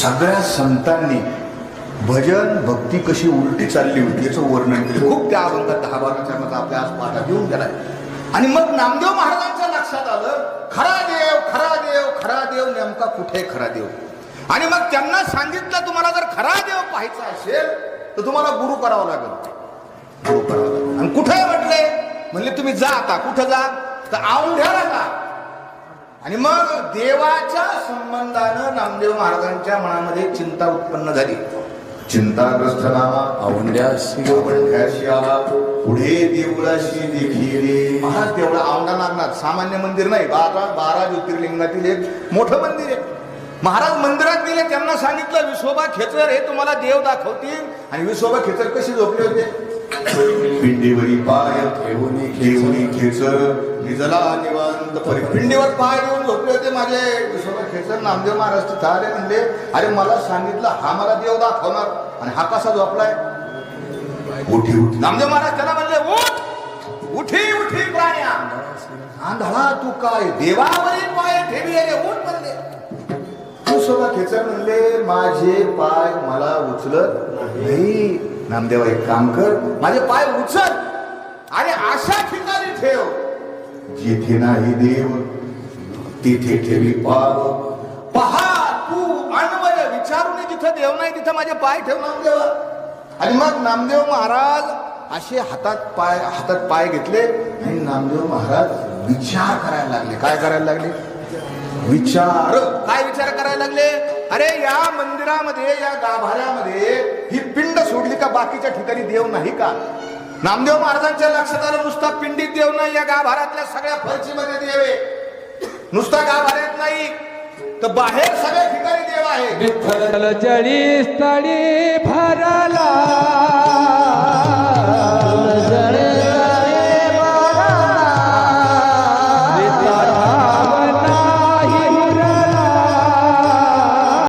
सगळ्या संतांनी भजन भक्ती कशी उलटी चालली होती याचं वर्णन केलं. खूप त्या अभंगात 10-12 चरणाचा आपल्या आज पाठात येऊन गेलाय. आणि मग नामदेव महाराजांच्या लक्षात आलं, खरा देव खरा देव खरा देव नेमका कुठे खरा देव. आणि मग त्यांना सांगितलं, तुम्हाला जर खरा देव पाहायचा असेल तर तुम्हाला गुरु करावा लागेल, गुरु करावा लागेल. आणि कुठे म्हटले, म्हणले तुम्ही जा. आता कुठं जा, तर औंढ्याला जा. आणि मग देवाच्या संबंधानं नामदेव महाराजांच्या मनामध्ये चिंता उत्पन्न झाली. चिंताग्रस्त नामा औंढ्याशी आला, पुढे देवळाशी देखील. महाराज देवळा औंढा नागनाथ सामान्य मंदिर नाही, 12 ज्योतिर्लिंगातील एक मोठं मंदिर आहे. महाराज मंदिरात गेले, त्यांना सांगितलं विसोबा खेचर हे तुम्हाला देव दाखवतील. आणि विसोबा खेचर कशी झोपले होते, पिंडीवरी पाय ठेवून खेचर निजला निवांत परी. पिंडीवर पाय देऊन झोपले होते माझे विसोबा खेचर. नामदेव महाराज तिथं आले, म्हणले अरे मला सांगितलं हा मला देव दाखवणार, आणि हा कसा झोपलाय. उठी उठी. नामदेव महाराज त्याला म्हणले उठ, उठी उठी प्राण्या, आंधळा तू काय देवावरील पाय ठेवी रे, उठ म्हणले. विसोबा खेचर म्हणले माझे पाय मला उचलत नाही. नामदेवा एक काम कर, माझे पाय उचल आणि अशा ठिकाणी ठेव जिथे नाही देव तिथे ठेवी पाय. पहा तू अन्वय विचारून जिथं देव नाही तिथं माझे पाय ठेव नामदेवा. आणि मग नामदेव महाराज असे हातात पाय घेतले आणि नामदेव महाराज विचार करायला लागले. काय करायला लागले, विचार. काय विचार करायला लागले, अरे या मंदिरामध्ये या गाभाऱ्यामध्ये ही पिंड सोडली का बाकीच्या ठिकाणी देव नाही का. नामदेव महाराजांच्या लक्षात आलं नुसता पिंडीत देव नाही, या गाभाऱ्यातल्या सगळ्या फरशीमध्ये देव आहे. नुसता गाभाऱ्यात नाही तर बाहेर सगळ्या ठिकाणी देव आहे. विठ्ठल जळी स्थळी भरला